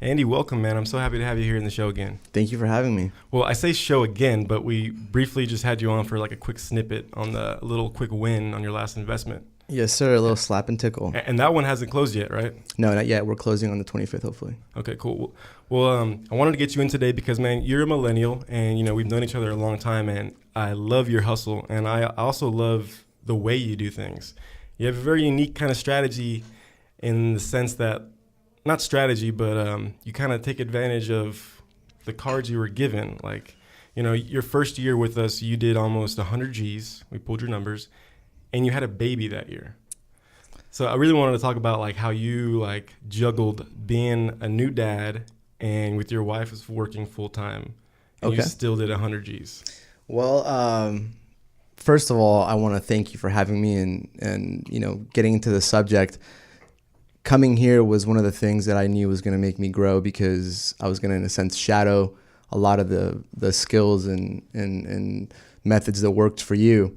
Andy, welcome, man. I'm so happy to have you here in the show again. Thank you for having me. Well, I say show again, but we briefly just had you on for like a quick snippet on the little quick win on your last investment. Yes, sir. A little slap and tickle. And that one hasn't closed yet, right? No, not yet. We're closing on the 25th, hopefully. Okay, cool. Well, I wanted to get you in today because, man, you're a millennial, and we've known each other a long time, and I love your hustle, and I also love the way you do things. You have a very unique kind of strategy in the sense that, not strategy, but you kind of take advantage of the cards you were given. Like, your first year with us, you did almost 100 G's. We pulled your numbers, and you had a baby that year. So I really wanted to talk about like how you like juggled being a new dad and with your wife was working full time, and you still did 100 G's. Well, first of all, I want to thank you for having me and getting into the subject. Coming here was one of the things that I knew was going to make me grow because I was going to, in a sense, shadow a lot of the skills and methods that worked for you.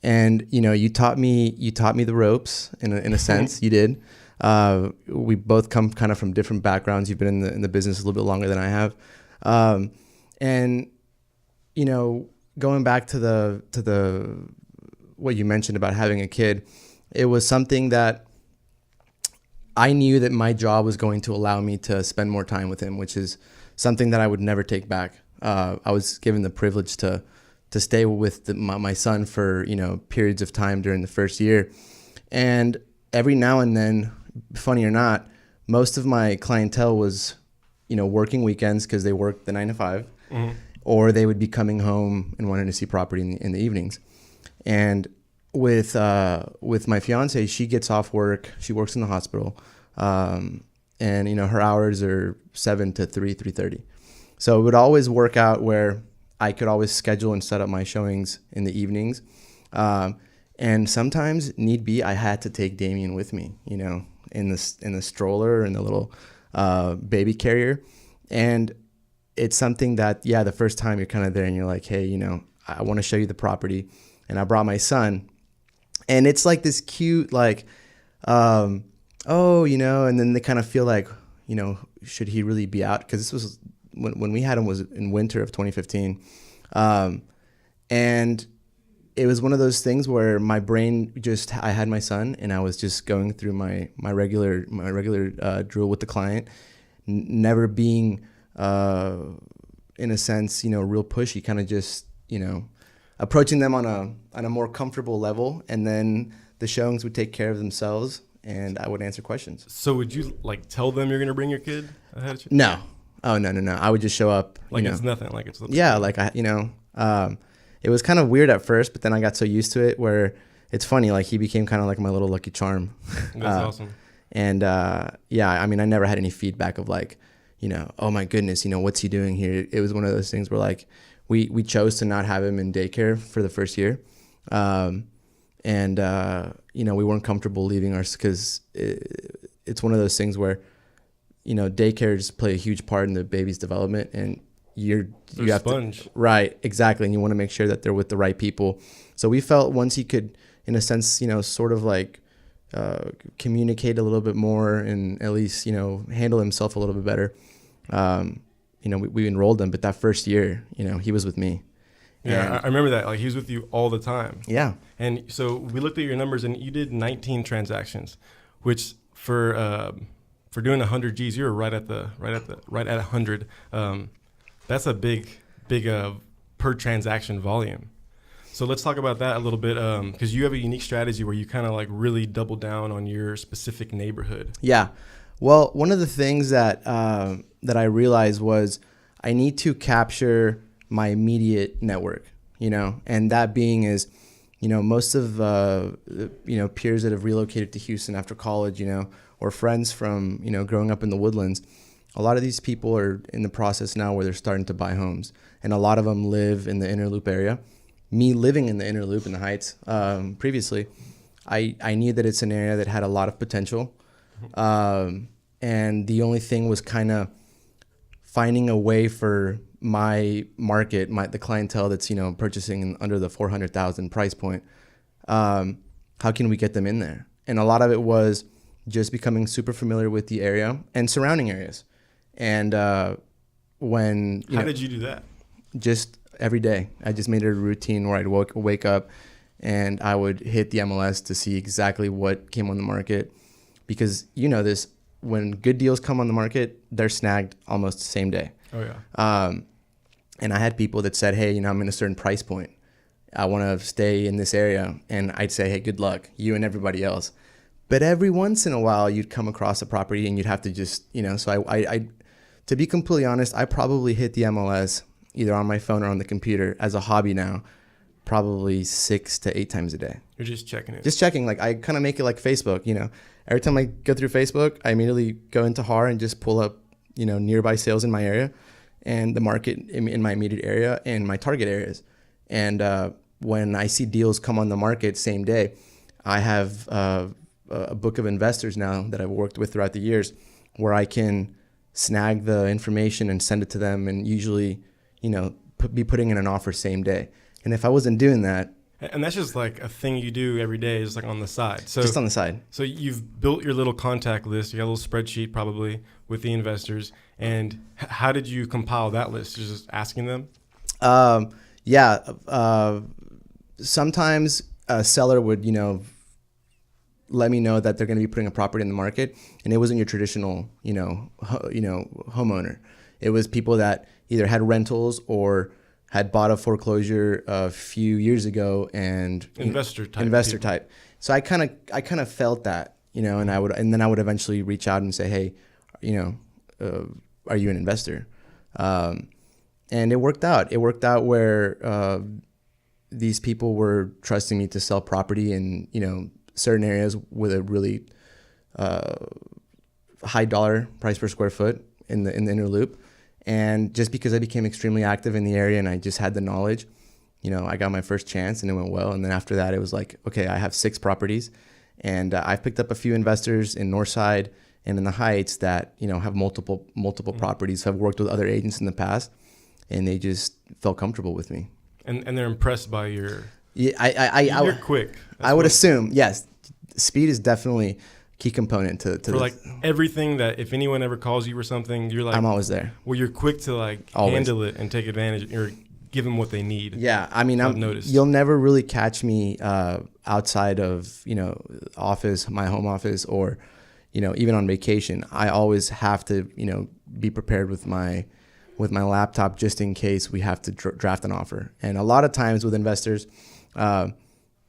And you taught me the ropes in a sense. You did. We both come kind of from different backgrounds. You've been in the business a little bit longer than I have, and going back to the what you mentioned about having a kid, it was something that I knew that my job was going to allow me to spend more time with him, which is something that I would never take back. I was given the privilege to stay with my son for periods of time during the first year, and every now and then, funny or not, most of my clientele was working weekends because they worked the 9 to 5, or they would be coming home and wanting to see property in the evenings. And with my fiance, she gets off work, she works in the hospital, and her hours are 7 to 3:30. So it would always work out where I could always schedule and set up my showings in the evenings. And sometimes, need be, I had to take Damien with me, in the stroller and the little baby carrier. And it's something that, the first time you're kind of there and you're like, hey, I want to show you the property. And I brought my son. And it's like this cute, like, and then they kind of feel like, should he really be out? Because this was when we had him was in winter of 2015. And it was one of those things where my brain I had my son and I was just going through my regular drill with the client, never being, in a sense, real pushy, kind of just, approaching them on a more comfortable level. And then the showings would take care of themselves and I would answer questions. So would you like tell them you're going to bring your kid ahead of you? No. Oh, no. I would just show up. Like it's nothing. Like it's it was kind of weird at first, but then I got so used to it where it's funny. Like he became kind of like my little lucky charm. That's awesome. And I never had any feedback of like, oh my goodness, what's he doing here? It was one of those things where like we chose to not have him in daycare for the first year. We weren't comfortable leaving ours because it's one of those things where, daycares play a huge part in the baby's development, and you have sponge. Right, exactly, and you want to make sure that they're with the right people. So we felt once he could, in a sense, sort of like communicate a little bit more and at least handle himself a little bit better. We enrolled him, but that first year, he was with me. Yeah, I remember that. Like he was with you all the time. Yeah. And so we looked at your numbers, and you did 19 transactions, which for doing 100 G's, you were right at 100. That's a big per transaction volume. So let's talk about that a little bit, because you have a unique strategy where you kind of like really double down on your specific neighborhood. Yeah. Well, one of the things that I realized was I need to capture my immediate network, and that being is, most of, peers that have relocated to Houston after college, or friends from, growing up in the Woodlands, a lot of these people are in the process now where they're starting to buy homes, and a lot of them live in the Inner Loop area. Me living in the Inner Loop in the Heights previously, I knew that it's an area that had a lot of potential, and the only thing was kind of finding a way for my market, the clientele that's purchasing under the 400,000 price point. How can we get them in there? And a lot of it was just becoming super familiar with the area and surrounding areas. And when how did you do that? Just every day, I just made it a routine where I'd wake up and I would hit the MLS to see exactly what came on the market, because you know this, when good deals come on the market, they're snagged almost the same day. Oh yeah. And I had people that said, hey, I'm in a certain price point, I want to stay in this area, and I'd say, hey, good luck, you and everybody else. But every once in a while, you'd come across a property and you'd have to just, so I to be completely honest, I probably hit the MLS either on my phone or on the computer as a hobby now, probably 6 to 8 times a day. You're just checking it. Just checking. Like, I kind of make it like Facebook, Every time I go through Facebook, I immediately go into HAR and just pull up, nearby sales in my area and the market in my immediate area and my target areas. And when I see deals come on the market same day, I have a book of investors now that I've worked with throughout the years where I can snag the information and send it to them, and usually, be putting in an offer same day. And if I wasn't doing that, and that's just like a thing you do every day, is like on the side. So just on the side. So you've built your little contact list. You got a little spreadsheet probably with the investors. And how did you compile that list? Just asking them? Sometimes a seller would, let me know that they're going to be putting a property in the market, and it wasn't your traditional, homeowner. It was people that either had rentals or had bought a foreclosure a few years ago, and investor type. So I kind of felt that, and then I would eventually reach out and say, hey, are you an investor? And it worked out. It worked out where these people were trusting me to sell property in, certain areas with a really high dollar price per square foot in the inner loop. And just because I became extremely active in the area and I just had the knowledge, I got my first chance and it went well. And then after that, it was like, okay, I have 6 properties, and I've picked up a few investors in Northside and in the Heights that, have multiple properties. I've worked with other agents in the past, and they just felt comfortable with me. And they're impressed by your... Yeah, you're quick. I would assume, yes. Speed is definitely key component to for like everything, that if anyone ever calls you or something, you're like... I'm always there. Well, you're quick to handle it and take advantage, or give them what they need. Yeah, I mean, noticed. You'll never really catch me outside of, office, my home office, or, even on vacation. I always have to, be prepared with my laptop just in case we have to draft an offer. And a lot of times with investors,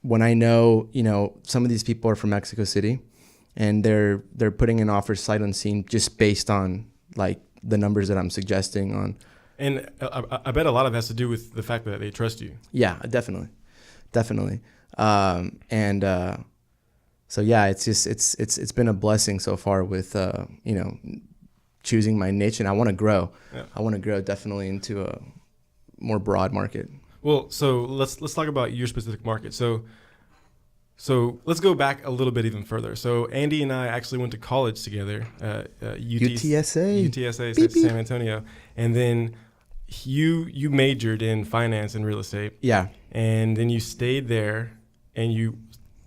when I know, some of these people are from Mexico City, and they're putting in offers sight unseen just based on like the numbers that I'm suggesting on. And I bet a lot of it has to do with the fact that they trust you. Yeah, definitely. So yeah, it's been a blessing so far with choosing my niche, and I want to grow. Yeah. I want to grow definitely into a more broad market. Well, so let's talk about your specific market. So let's go back a little bit even further. So Andy and I actually went to college together, UTSA, San Antonio, and then you majored in finance and real estate. Yeah, and then you stayed there, and you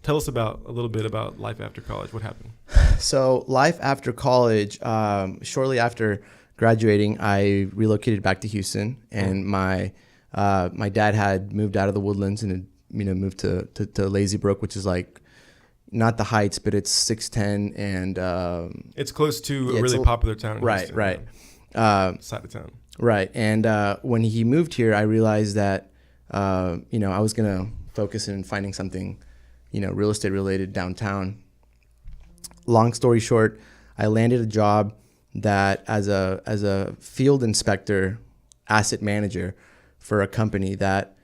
tell us a little bit about life after college. What happened? So life after college, shortly after graduating, I relocated back to Houston, and my dad had moved out of the Woodlands and had, moved to Lazy Brook, which is like not the Heights, but it's 610, and it's close to a really popular town. Right. Side of town. Right. And when he moved here, I realized that I was gonna focus in finding something, real estate related downtown. Long story short, I landed a job that as a field inspector, asset manager for a company that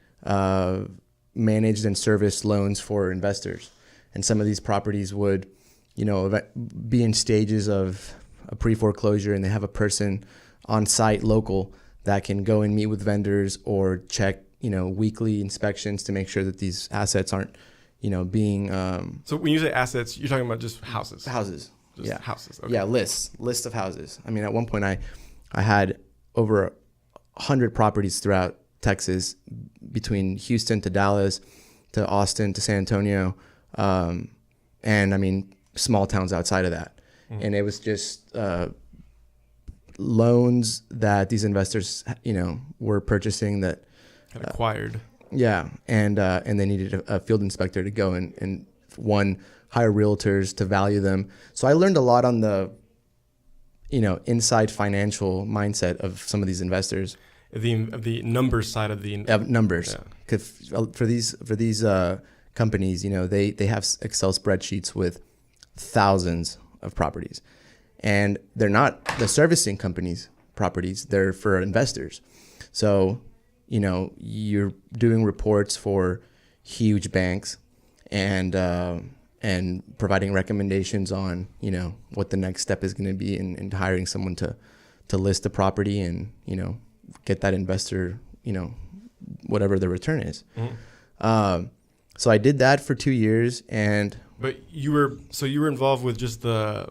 managed and serviced loans for investors. And some of these properties would, be in stages of a pre-foreclosure, and they have a person on site local that can go and meet with vendors or check, weekly inspections to make sure that these assets aren't, being... So when you say assets, you're talking about just houses? Houses. Just yeah. Houses. Okay. Yeah, list of houses. I mean, at one point I had over 100 properties throughout Texas, between Houston to Dallas to Austin to San Antonio, and I mean small towns outside of that. Mm-hmm. And it was just loans that these investors, were purchasing that Had acquired. Yeah, and they needed a field inspector to go and hire realtors to value them. So I learned a lot on the, inside financial mindset of some of these investors. The numbers side of the numbers. Yeah. 'Cause for these companies, they have Excel spreadsheets with thousands of properties, and they're not the servicing companies' properties. They're for investors. So, you're doing reports for huge banks and providing recommendations on, what the next step is going to be and hiring someone to list the property and, get that investor, whatever the return is. Mm-hmm. So I did that for 2 years, But you were involved with just the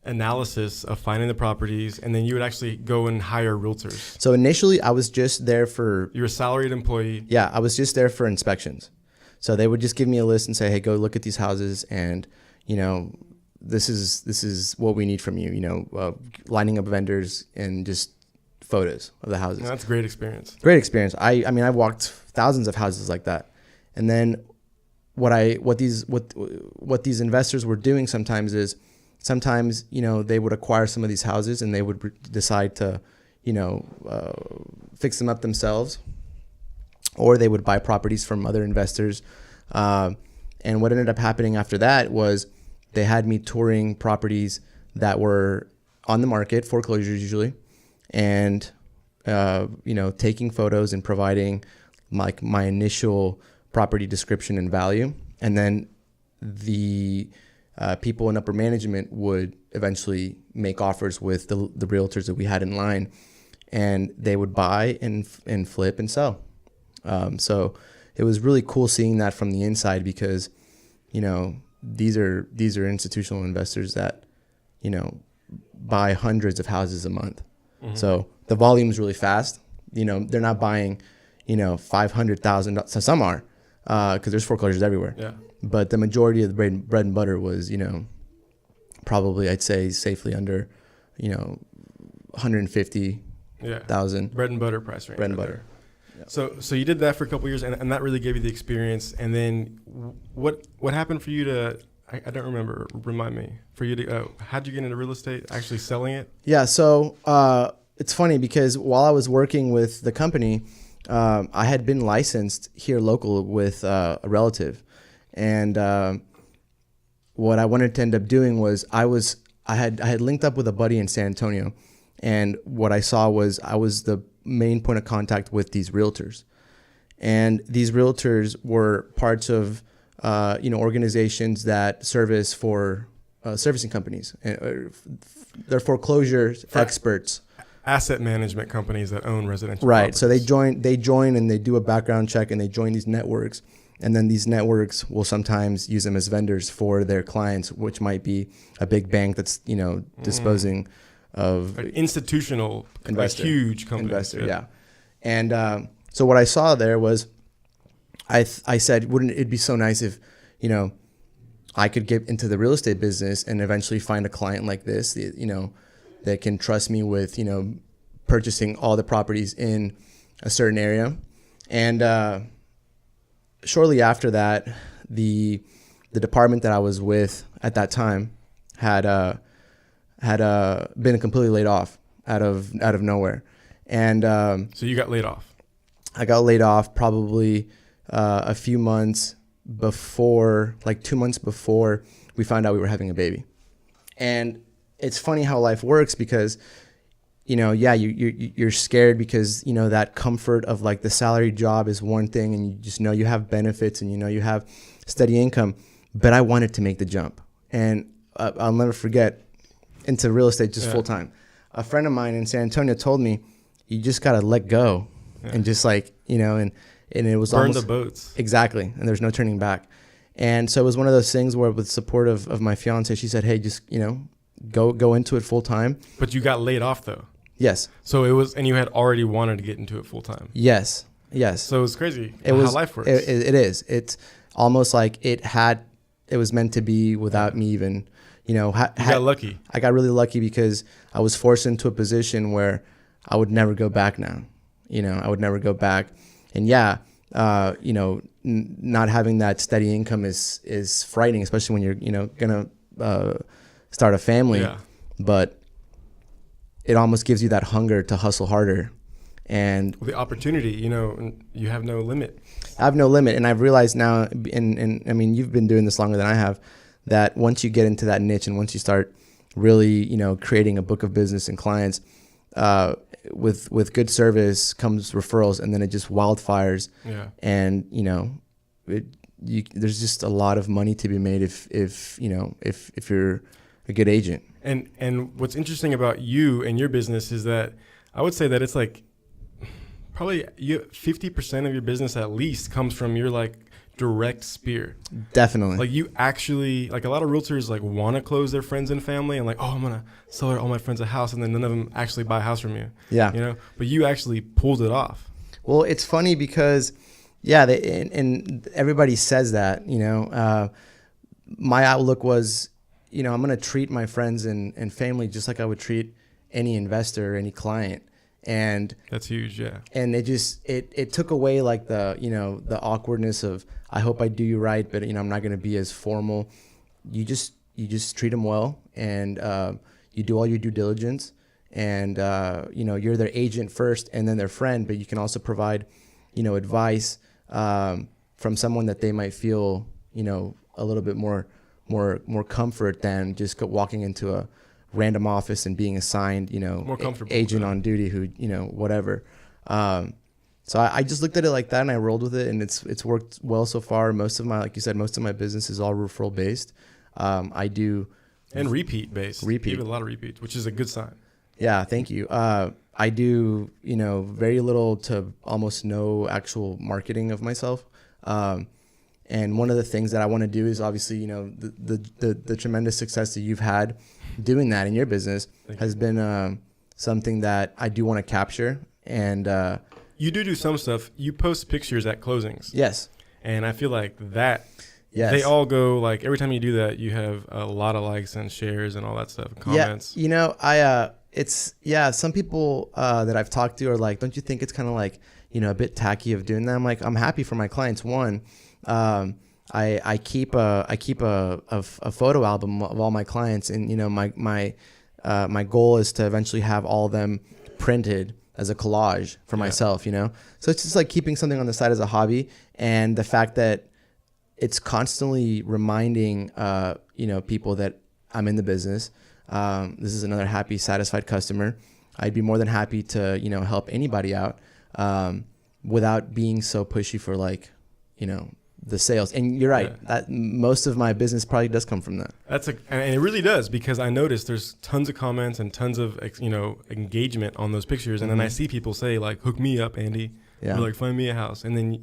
analysis of finding the properties, and then you would actually go and hire realtors. So initially I was just there for... You're a salaried employee. Yeah, I was just there for inspections. So they would just give me a list and say, hey, go look at these houses, and, this is what we need from you, lining up vendors and just photos of the houses. Yeah, that's a great experience. Great experience. I mean, I've walked thousands of houses like that. And then what these investors were doing sometimes, they would acquire some of these houses and they would decide to, fix them up themselves, or they would buy properties from other investors. And what ended up happening after that was they had me touring properties that were on the market, foreclosures usually, and, taking photos and providing my initial property description and value. And then the people in upper management would eventually make offers with the realtors that we had in line, and they would buy and flip and sell. So it was really cool seeing that from the inside, because, these are institutional investors that, buy hundreds of houses a month. Mm-hmm. So the volume is really fast. They're not buying, $500,000. So some are, because there's foreclosures everywhere. Yeah. But the majority of the bread and butter was, probably I'd say safely under, 150,000. Bread and butter price range. Bread and butter. Yep. So you did that for a couple of years, and that really gave you the experience. And then what happened for you to? I don't remember. Remind me. For you to, how'd you get into real estate? Actually selling it? Yeah. So it's funny because while I was working with the company, I had been licensed here local with a relative, and what I wanted to end up doing was I had linked up with a buddy in San Antonio, and what I saw was I was the main point of contact with these realtors, and these realtors were parts of organizations that service for servicing companies, and they're foreclosure experts. Asset management companies that own residential right. properties. So they join and they do a background check, and they join these networks, and then these networks will sometimes use them as vendors for their clients, which might be a big bank that's disposing of an institutional investor, like huge company investor. Yeah. And so what I saw there was I said, wouldn't it be so nice if I could get into the real estate business and eventually find a client like this, that can trust me with, purchasing all the properties in a certain area. And shortly after that, the department that I was with at that time had been completely laid off out of nowhere. And so you got laid off? I got laid off probably a few months before, like 2 months before we found out we were having a baby. And it's funny how life works, because, you're scared because, that comfort of like the salary job is one thing, and you just know you have benefits and you have steady income. But I wanted to make the jump, and I'll never forget, into real estate just full time. A friend of mine in San Antonio told me, you just got to let go and just like, and it was burn the boats. Exactly. And there's no turning back. And so it was one of those things where, with support of my fiance, she said, hey, just, go into it full time. But you got laid off though. Yes. So it was, and you had already wanted to get into it full time. Yes. So it's crazy how life works. It is. It's almost like it was meant to be without me even, you know, you got lucky. I got really lucky because I was forced into a position where I would never go back now. You know, I would never go back. And yeah, you know, not having that steady income is frightening, especially when you're, you know, going to start a family. Yeah. But it almost gives you that hunger to hustle harder. And the opportunity, you know, you have no limit. I have no limit. And I've realized now, and I mean, you've been doing this longer than I have, that once you get into that niche and once you start really, you know, creating a book of business and clients, with good service comes referrals, and then it just wildfires. Yeah. And, you know, there's just a lot of money to be made if you know, if you're a good agent. And what's interesting about you and your business is that I would say that it's like probably 50% of your business at least comes from your like direct sphere. Definitely. Like you actually, like a lot of realtors like want to close their friends and family and like, oh, I'm going to sell all my friends a house, and then none of them actually buy a house from you. Yeah. You know, but you actually pulled it off. Well, it's funny because, yeah, and everybody says that, you know, my outlook was, you know, I'm going to treat my friends and family just like I would treat any investor or any client. And that's huge. Yeah. And it took away like the, you know, the awkwardness of, I hope I do you right, but, you know, I'm not going to be as formal. You just treat them well, and you do all your due diligence, and, you know, you're their agent first and then their friend, but you can also provide, you know, advice from someone that they might feel, you know, a little bit more comfort than just walking into a random office and being assigned, you know, more comfortable agent on duty who, you know, whatever. So I just looked at it like that, and I rolled with it, and it's worked well so far. Most of my, like you said, most of my business is all referral based. I do. And repeat based. Repeat. You have a lot of repeats, which is a good sign. Yeah, thank you. I do, you know, very little to almost no actual marketing of myself. And one of the things that I want to do is obviously, you know, the tremendous success that you've had doing that in your business has been something that I do want to capture. And you do some stuff. You post pictures at closings. Yes. And I feel like that, yes, they all go, like, every time you do that, you have a lot of likes and shares and all that stuff, and comments. Yeah, you know, some people that I've talked to are like, don't you think it's kind of like, you know, a bit tacky of doing that? I'm like, I'm happy for my clients. One, I keep a photo album of all my clients, and, you know, my goal is to eventually have all of them printed as a collage for myself, you know? So it's just like keeping something on the side as a hobby, and the fact that it's constantly reminding, you know, people that I'm in the business. This is another happy, satisfied customer. I'd be more than happy to, you know, help anybody out, without being so pushy for, like, you know, the sales. And you're right, that most of my business probably does come from that. And it really does, because I noticed there's tons of comments and tons of, you know, engagement on those pictures. And then I see people say, like, hook me up, Andy. Yeah. Or like, find me a house. And then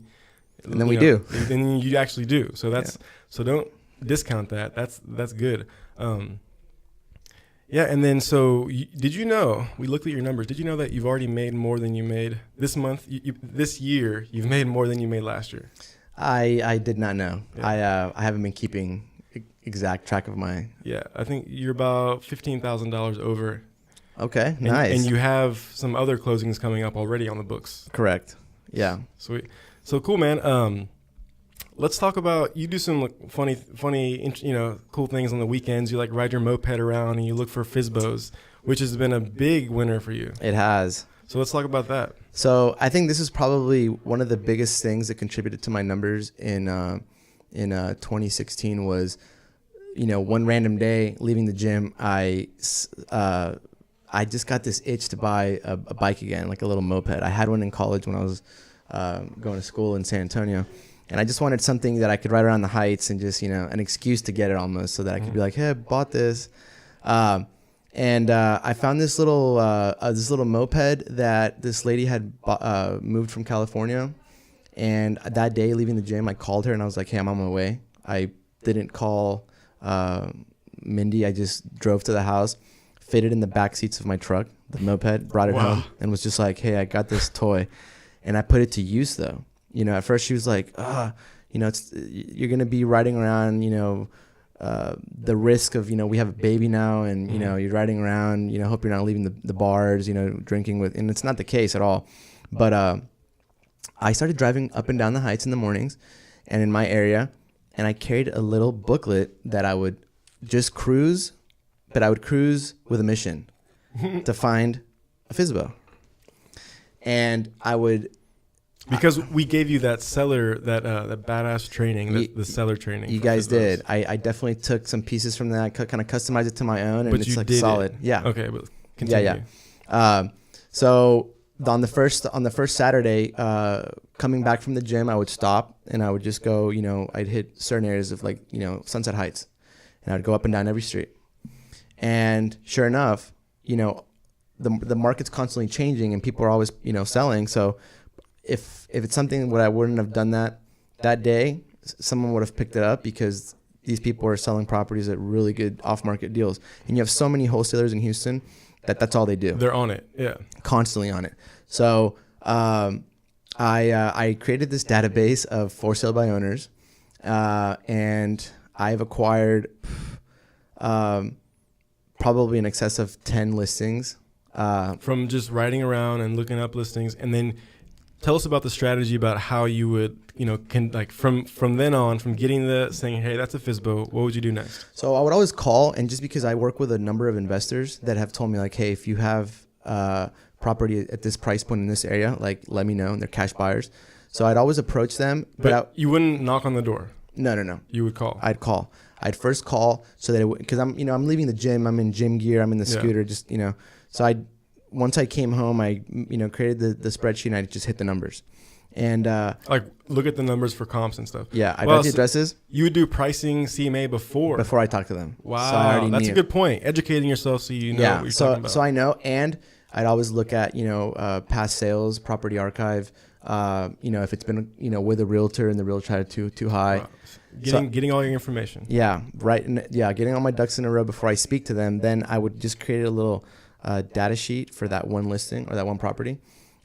we do. And then you actually do. So so don't discount that. That's good. Yeah. And then, so did you know, we looked at your numbers. Did you know that you've already made more than you made this month? This year, you've made more than you made last year. I did not know. Yeah. I haven't been keeping exact track of my. Yeah, I think you're about $15,000 over. Okay, nice. And you have some other closings coming up already on the books. Correct. Yeah. Sweet. So cool, man. Let's talk about, you do some funny, you know, cool things on the weekends. You like ride your moped around and you look for FSBOs, which has been a big winner for you. It has. So let's talk about that. So I think this is probably one of the biggest things that contributed to my numbers in 2016 was, you know, one random day leaving the gym, I just got this itch to buy a bike again, like a little moped. I had one in college when I was going to school in San Antonio, and I just wanted something that I could ride around the heights and just, you know, an excuse to get it almost, so that I could be like, hey, I bought this. And I found this little moped that this lady had moved from California. And that day, leaving the gym, I called her and I was like, hey, I'm on my way. I didn't call Mindy. I just drove to the house, fitted in the back seats of my truck, the moped, brought it home, and was just like, hey, I got this toy. And I put it to use, though. You know, at first she was like, you know, you're going to be riding around, you know, the risk of, we have a baby now, and, you're riding around, hope you're not leaving the bars, drinking with, and it's not the case at all. But I started driving up and down the heights in the mornings and in my area, and I carried a little booklet that I would just cruise, but I would cruise with a mission to find a FSBO. And I would... Because we gave you that seller, that badass training, the seller training. You guys did. I definitely took some pieces from that, kind of customized it to my own, and but it's like solid. It. Yeah. Okay, but continue. Yeah. So on the first Saturday, coming back from the gym, I would stop and I would just go. I'd hit certain areas of Sunset Heights, and I'd go up and down every street. And sure enough, the market's constantly changing, and people are always selling. So if it's something what I wouldn't have done that day, someone would have picked it up, because these people are selling properties at really good off-market deals. And you have so many wholesalers in Houston that's all they do. They're on it, yeah. Constantly on it. So I created this database of for sale by owners, and I've acquired probably in excess of 10 listings. From just riding around and looking up listings. And then tell us about the strategy about how you would, from then on, from getting saying, hey, that's a FSBO, what would you do next? So I would always call, and just because I work with a number of investors that have told me, hey, if you have property at this price point in this area, let me know, and they're cash buyers. So I'd always approach them. But you wouldn't knock on the door? No. You would call? I'd call. I'd first call so that because I'm leaving the gym, I'm in gym gear, I'm in the scooter, so once I came home, I created the spreadsheet, and I just hit the numbers, and look at the numbers for comps and stuff. Yeah, I got the addresses. You would do pricing CMA before I talk to them. Wow, so I that's a good point. Educating yourself so you know what you're talking about. So I know, and I'd always look at past sales, property archive. If it's been with a realtor and the realtor had too high. Wow. Getting all your information. Yeah, right. Getting all my ducks in a row before I speak to them. Then I would just create a little data sheet for that one listing or that one property,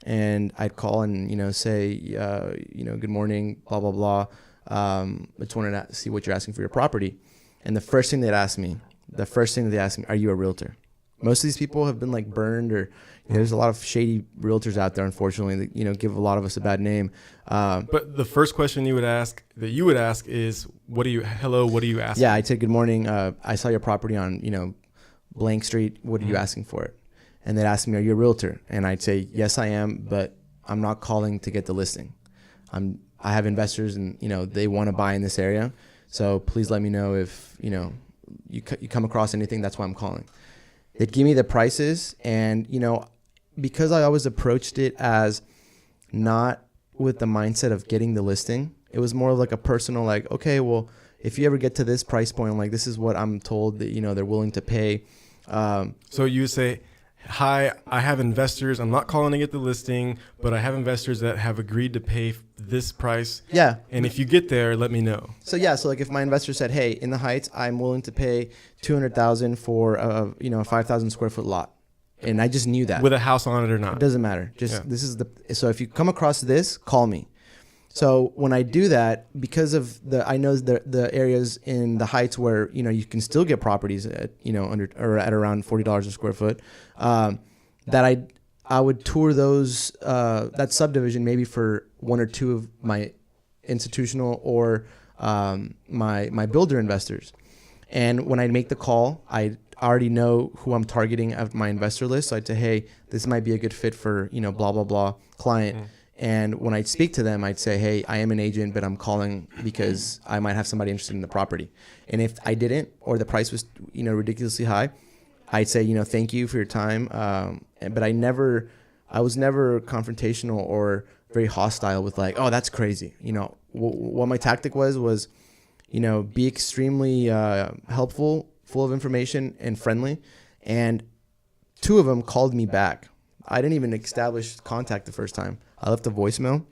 and I'd call and say good morning, blah blah blah. I just wanted to see what you're asking for your property, and the first thing they ask me, are you a realtor? Most of these people have been burned, or there's a lot of shady realtors out there, unfortunately, that give a lot of us a bad name. But the first question you would ask is, what are you asking? Yeah, I'd say, good morning. I saw your property on blank street. What are you asking for it? And they'd ask me, are you a realtor? And I'd say, yes, I am, but I'm not calling to get the listing. I have investors, and they want to buy in this area. So please let me know if you come across anything. That's why I'm calling. They'd give me the prices, and because I always approached it as not with the mindset of getting the listing, it was more of a personal, okay, well, if you ever get to this price point, this is what I'm told that they're willing to pay. So you say, hi, I have investors. I'm not calling to get the listing, but I have investors that have agreed to pay this price. Yeah. And if you get there, let me know. So if my investor said, hey, in the Heights, I'm willing to pay $200,000 for a 5,000 square foot lot, and I just knew that, with a house on it or not, it doesn't matter. So if you come across this, call me. So when I do that, because of I know the areas in the Heights where you can still get properties at under or at around $40 a square foot, that I would tour those that subdivision maybe for one or two of my institutional or my builder investors, and when I make the call, I already know who I'm targeting of my investor list. So I'd say, hey, this might be a good fit for blah blah blah client. Mm. And when I speak to them, I'd say, hey, I am an agent, but I'm calling because I might have somebody interested in the property. And if I didn't, or the price was, ridiculously high, I'd say, thank you for your time. But I was never confrontational or very hostile with oh, that's crazy. What my tactic was, be extremely helpful, full of information, and friendly. And two of them called me back. I didn't even establish contact the first time. I left a voicemail,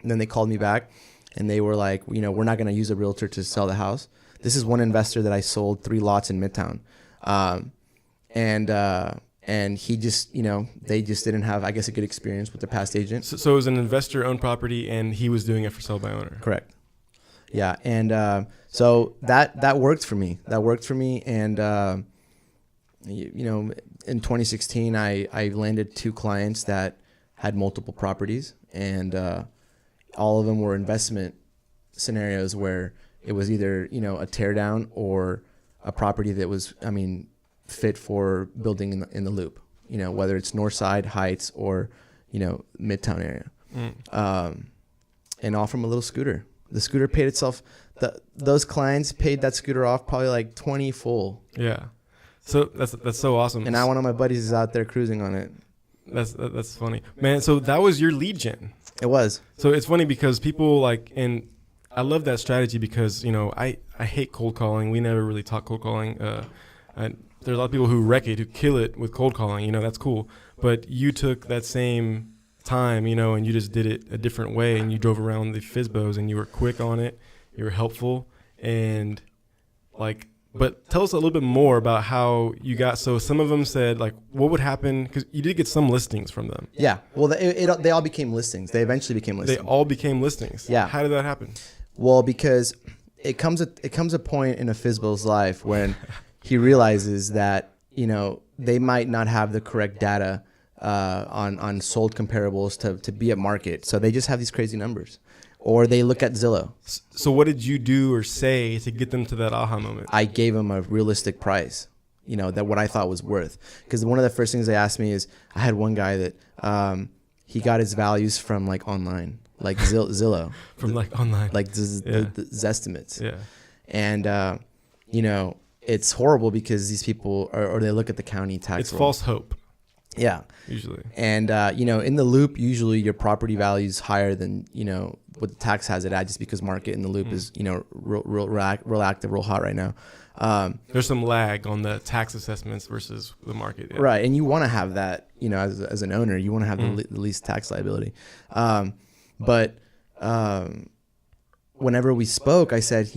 and then they called me back, and they were like, we're not going to use a realtor to sell the house. This is one investor that I sold 3 lots in Midtown. And he just, they just didn't have, I guess, a good experience with the past agent. So it was an investor-owned property, and he was doing it for sell by owner. Correct. Yeah. And so that worked for me. And, in 2016, I landed 2 clients that had multiple properties, and all of them were investment scenarios where it was either, a tear down or a property that was, fit for building in the loop, whether it's North Side, Heights, or, Midtown area. And all from a little scooter. The scooter paid itself. Those clients paid that scooter off probably like 20 full. Yeah. So that's so awesome. And now one of my buddies is out there cruising on it. That's funny, man. So that was your lead gen. It was. So it's funny because people and I love that strategy because, I hate cold calling. We never really talk cold calling. There's a lot of people who wreck it, who kill it with cold calling. That's cool. But you took that same time, and you just did it a different way, and you drove around the FSBOs, and you were quick on it. You were helpful, and but tell us a little bit more about how you got. So some of them said what would happen, because you did get some listings from them. Yeah. Well, they all became listings. They eventually became listings. They all became listings. Yeah. How did that happen? Well, because it comes a point in a FSBO's life when he realizes that they might not have the correct data on sold comparables to be at market, so they just have these crazy numbers, or they look at Zillow. So what did you do or say to get them to that aha moment? I gave them a realistic price, that what I thought was worth. Because one of the first things they asked me is, I had one guy that he got his values from online, like Zillow. From online. Like the Zestimates. Yeah. And, it's horrible because these people or they look at the county tax. It's false hope. Yeah. Usually. And, in the loop, usually your property value is higher than, what the tax has it at, just because market in the loop is, real active, real hot right now. There's some lag on the tax assessments versus the market. Yeah. Right. And you want to have that, as an owner, you want to have the least tax liability. But whenever we spoke, I said,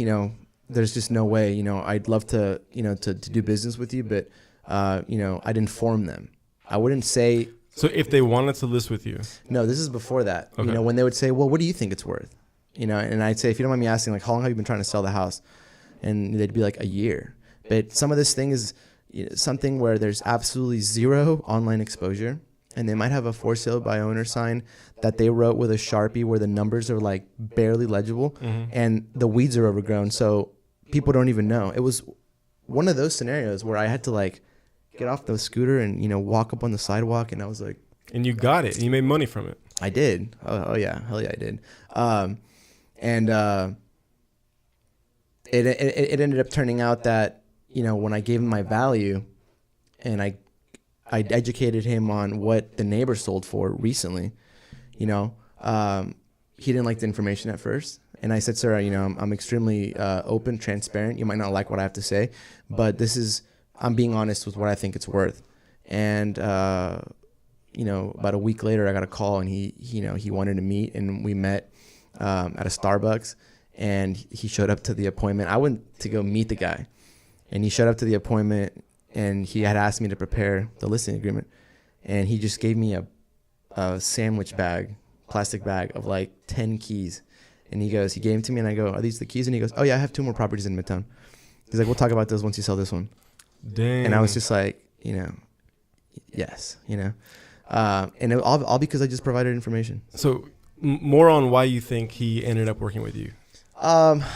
there's just no way, I'd love to, to do business with you, but, I'd inform them. I wouldn't say. So if they wanted to list with you. No, this is before that. Okay. When they would say, well, what do you think it's worth? And I'd say, if you don't mind me asking, how long have you been trying to sell the house? And they'd be like, a year. But some of this thing is something where there's absolutely zero online exposure. And they might have a for sale by owner sign that they wrote with a Sharpie where the numbers are barely legible, and the weeds are overgrown. So people don't even know. It was one of those scenarios where I had to get off the scooter and, walk up on the sidewalk, and I was like. And you got it. And you made money from it. I did. Oh yeah. Hell yeah, I did. It ended up turning out that, when I gave him my value and I educated him on what the neighbor sold for recently, he didn't like the information at first. And I said, sir, I'm extremely open, transparent. You might not like what I have to say, but I'm being honest with what I think it's worth. And, about a week later, I got a call, and he wanted to meet, and we met at a Starbucks, and he showed up to the appointment. I went to go meet the guy, and he showed up to the appointment, and he had asked me to prepare the listing agreement, and he just gave me a sandwich bag, plastic bag of 10 keys. And he gave them to me, and I go, are these the keys? And he goes, oh yeah, I have 2 more properties in Midtown. He's like, we'll talk about those once you sell this one. Dang. And I was just like, yes, and all because I just provided information. So more on why you think he ended up working with you.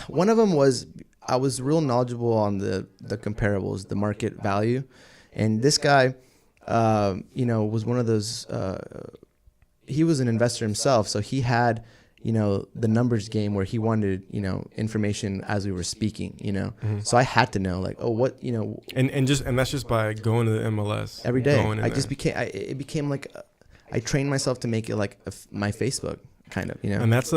One of them was I was real knowledgeable on the comparables, the market value. And this guy, was one of those, he was an investor himself. So he had, the numbers game where he wanted, information as we were speaking, So I had to know what. And that's just by going to the MLS. Every day. It became I trained myself to make it my Facebook. Kind of, And that's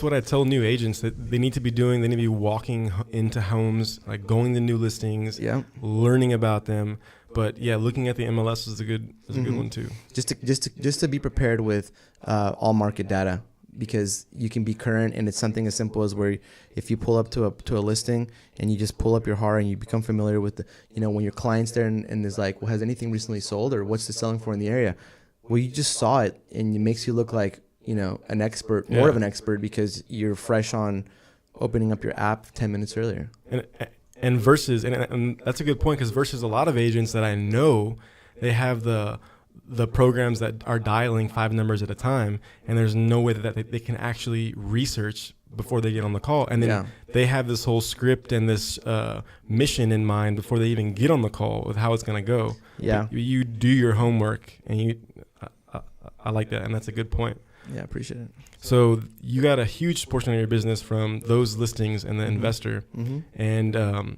what I tell new agents that they need to be doing. They need to be walking into homes, going to new listings, learning about them. But yeah, looking at the MLS is a good one too. Just to be prepared with all market data, because you can be current, and it's something as simple as where if you pull up to a listing and you just pull up your HAR and you become familiar with when your client's there and is like, well, has anything recently sold, or what's it selling for in the area? Well, you just saw it, and it makes you look like an expert, more of an expert, because you're fresh on opening up your app 10 minutes earlier. And versus, and that's a good point, because versus a lot of agents that I know, they have the programs that are dialing 5 numbers at a time, and there's no way that they can actually research before they get on the call. And then they have this whole script and this mission in mind before they even get on the call with how it's going to go. Yeah. You do your homework, and I like that, and that's a good point. Yeah, appreciate it. So you got a huge portion of your business from those listings and the investor. Mm-hmm. And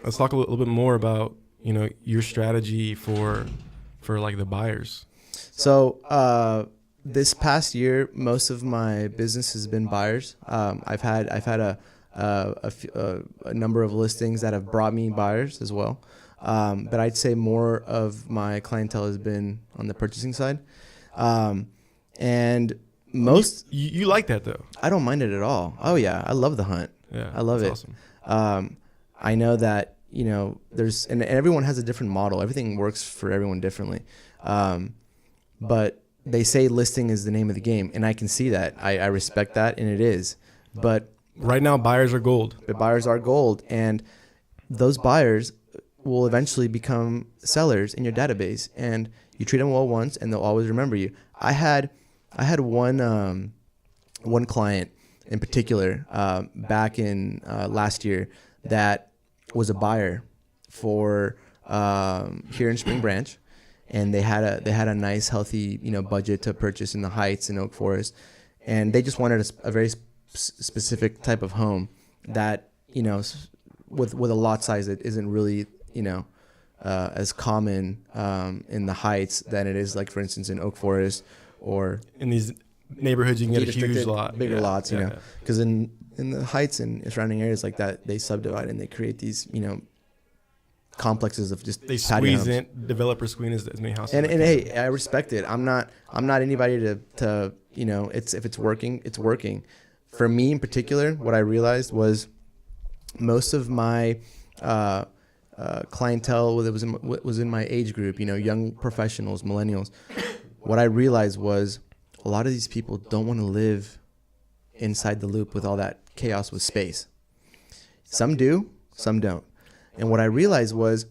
let's talk a little bit more about, your strategy for like the buyers. So this past year, most of my business has been buyers. I've had a number of listings that have brought me buyers as well. But I'd say more of my clientele has been on the purchasing side. And most you like that though. I don't mind it at all. Oh yeah, I love the hunt. Yeah, I love it. Awesome. I know that there's and everyone has a different model. Everything works for everyone differently. But they say listing is the name of the game, and I can see that. I respect that, and it is. But right now, buyers are gold. The buyers are gold, and those buyers will eventually become sellers in your database, and you treat them well once, and they'll always remember you. I had one client in particular back in last year that was a buyer for here in Spring Branch, and they had a nice healthy budget to purchase in the Heights in Oak Forest, and they just wanted a very specific type of home that with a lot size that isn't really as common in the Heights than it is, like for instance in Oak Forest or in these neighborhoods. You can get a huge lot, bigger lots, because in the Heights and surrounding areas like that, they subdivide and they create these complexes of just they squeeze in, developers squeeze as many houses. And hey, I respect it. I'm not anybody to it's if it's working, it's working. For me in particular, what I realized was most of my clientele was in my age group, young professionals, millennials. What I realized was a lot of these people don't want to live inside the loop with all that chaos with space. Some do, some don't. And what I realized was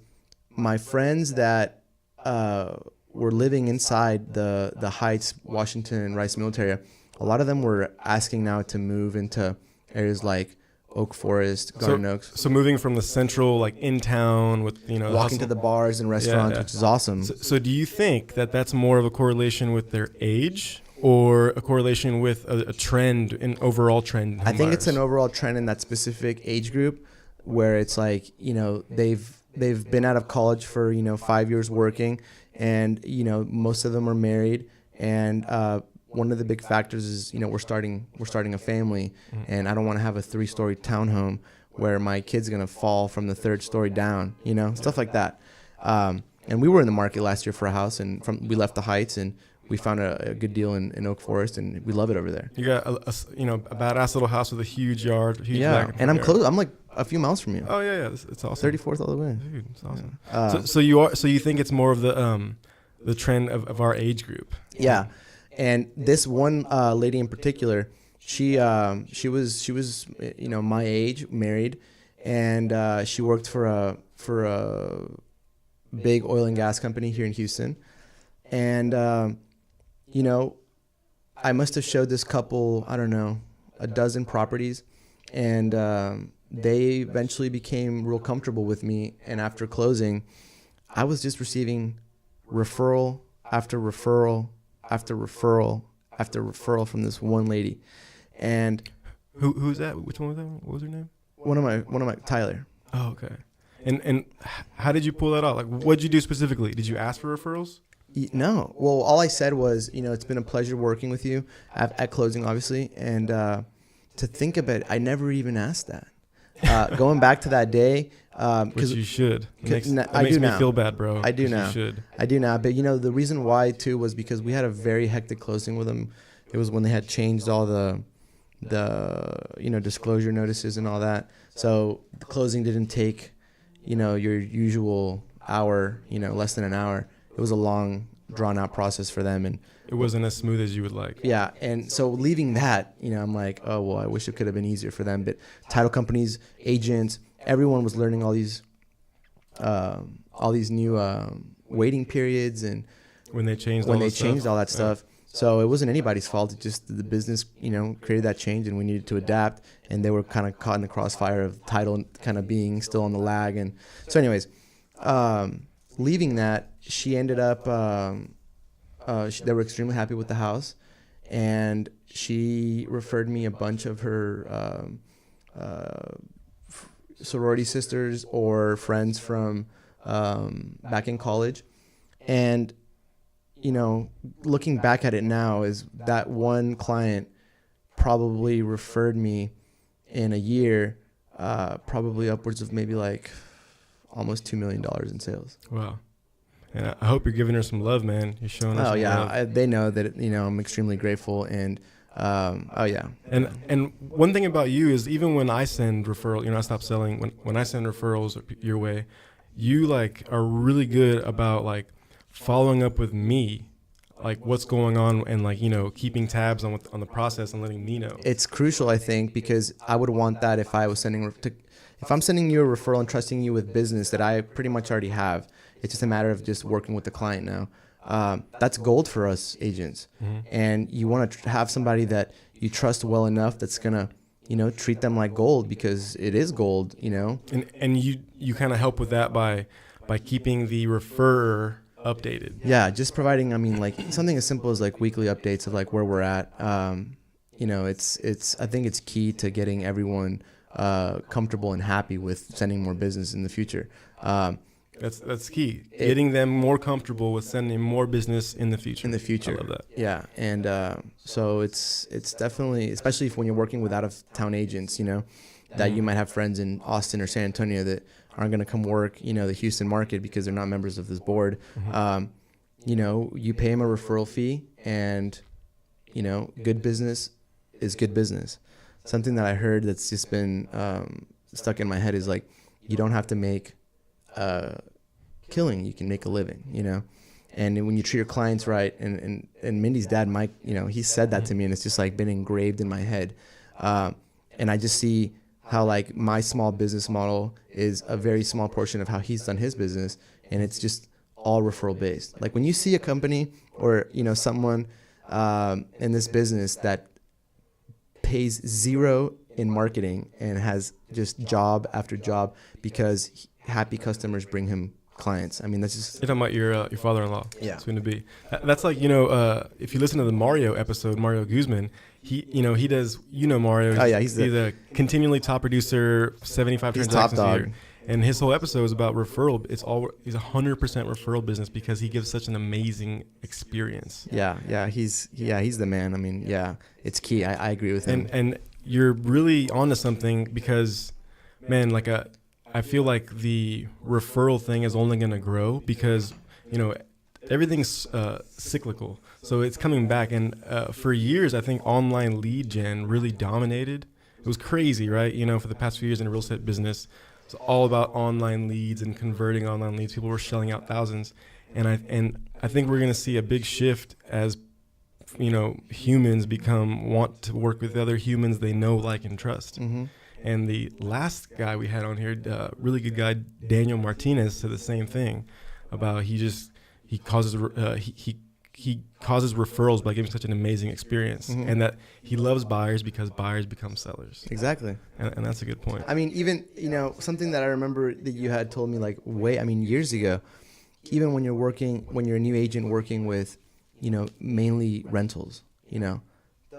my friends that were living inside the Heights, Washington, Rice Military area, a lot of them were asking now to move into areas like Oak Forest, Garden Oaks. So moving from the central, like in town with, walking to the bars and restaurants, which is awesome. So do you think that that's more of a correlation with their age or a correlation with a trend, an overall trend? I think it's an overall trend in that specific age group where it's like, they've been out of college for, 5 years working, and, most of them are married, and one of the big factors is, we're starting a family, and I don't want to have a 3-story townhome where my kid's going to fall from the 3rd story down, stuff like that. And we were in the market last year for a house, and we left the Heights, and we found a good deal in Oak Forest, and we love it over there. You got a badass little house with a huge yard, and I'm close. I'm like a few miles from you. Oh yeah, it's awesome. 34th all the way. Dude, it's awesome. So you think it's more of the trend of our age group? Yeah. And this one lady in particular, she was my age, married, and she worked for a big oil and gas company here in Houston, and I must have showed this couple, I don't know, a dozen properties, and they eventually became real comfortable with me. And after closing, I was just receiving referral after referral after referral after referral from this one lady. And who's that? Which one was that? What was her name? One of my Tyler. Oh, okay. And how did you pull that out? Like, what did you do specifically? Did you ask for referrals? No. Well, all I said was, it's been a pleasure working with you at closing, obviously. And to think about it, I never even asked that. Going back to that day, which you should. It makes me now. Feel bad, bro. I do now. You should. I do now. But the reason why too was because we had a very hectic closing with them. It was when they had changed all the disclosure notices and all that. So the closing didn't take your usual hour, less than an hour. It was a long drawn out process for them, and it wasn't as smooth as you would like. Yeah, and so leaving that, I'm like, oh well, I wish it could have been easier for them. But title companies, agents, everyone was learning all these new waiting periods, and when they changed all that stuff. So it wasn't anybody's fault. It just the business, created that change, and we needed to adapt. And they were kind of caught in the crossfire of title kind of being still on the lag. And so, anyways, leaving that, she ended up. They were extremely happy with the house, and she referred me a bunch of her sorority sisters or friends from back in college. And looking back at it now, is that one client probably referred me in a year probably upwards of maybe like almost $2 million in sales. Wow. And I hope you're giving her some love, man. You're showing her some love. They know that, I'm extremely grateful. And, And one thing about you is even when I send referrals, I stop selling. When I send referrals your way, you are really good about following up with me, what's going on, and keeping tabs on the process and letting me know. It's crucial, I think, because I would want that if I was if I'm sending you a referral and trusting you with business that I pretty much already have. It's just a matter of just working with the client now. That's gold for us agents. Mm-hmm. And you want to have somebody that you trust well enough that's going to, treat them like gold, because it is gold, And you kind of help with that by keeping the referrer updated. Yeah, just providing, something as simple as weekly updates of where we're at. I think it's key to getting everyone comfortable and happy with sending more business in the future. That's key. Getting them more comfortable with sending more business in the future. I love that. Yeah, and so it's definitely, especially when you're working with out-of-town agents, that you might have friends in Austin or San Antonio that aren't going to come work, the Houston market because they're not members of this board. Mm-hmm. You pay them a referral fee, and, good business is good business. Something that I heard that's just been stuck in my head is you don't have to make killing, you can make a living, and when you treat your clients right, and Mindy's dad, Mike, he said that to me, and it's just been engraved in my head. And I just see how my small business model is a very small portion of how he's done his business, and it's just all referral based. When you see a company or someone in this business that pays zero in marketing and has just job after job because happy customers bring him clients. That's just... You're talking about your father-in-law. Yeah. Soon to be. That's if you listen to the Mario episode, Mario Guzman, he does, Mario. Oh, yeah. He's a continually top producer, 75 transactions a year. And his whole episode is about referral. He's 100% referral business because he gives such an amazing experience. Yeah. He's the man. It's key. I agree with him. And you're really onto something because, man, I feel like the referral thing is only going to grow because, everything's cyclical. So it's coming back. And for years, I think online lead gen really dominated. It was crazy, right? For the past few years in the real estate business, it's all about online leads and converting online leads. People were shelling out thousands. And I think we're going to see a big shift as, humans want to work with other humans they know, like, and trust. Mm-hmm. And the last guy we had on here, really good guy, Daniel Martinez, said the same thing about he causes referrals by giving such an amazing experience, mm-hmm. and that he loves buyers because buyers become sellers. Exactly. And that's a good point. Even, something that I remember that you had told me years ago, even when you're a new agent working with, mainly rentals,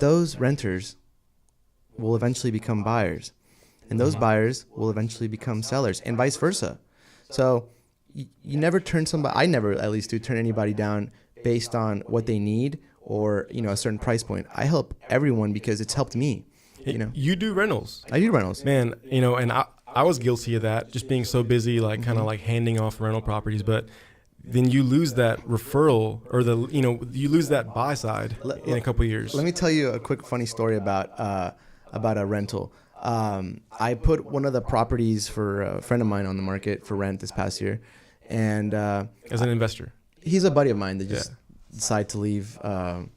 those renters will eventually become buyers. And those buyers will eventually become sellers, and vice versa. So you never turn I never at least turn anybody down based on what they need or, a certain price point. I help everyone because it's helped me. You do rentals. I do rentals. Man, and I was guilty of that, just being so busy, kind of handing off rental properties. But then you lose that referral or you lose that buy side in a couple of years. Let me tell you a quick funny story about a rental. I put one of the properties for a friend of mine on the market for rent this past year, and as an investor, he's a buddy of mine that just decide to leave Oak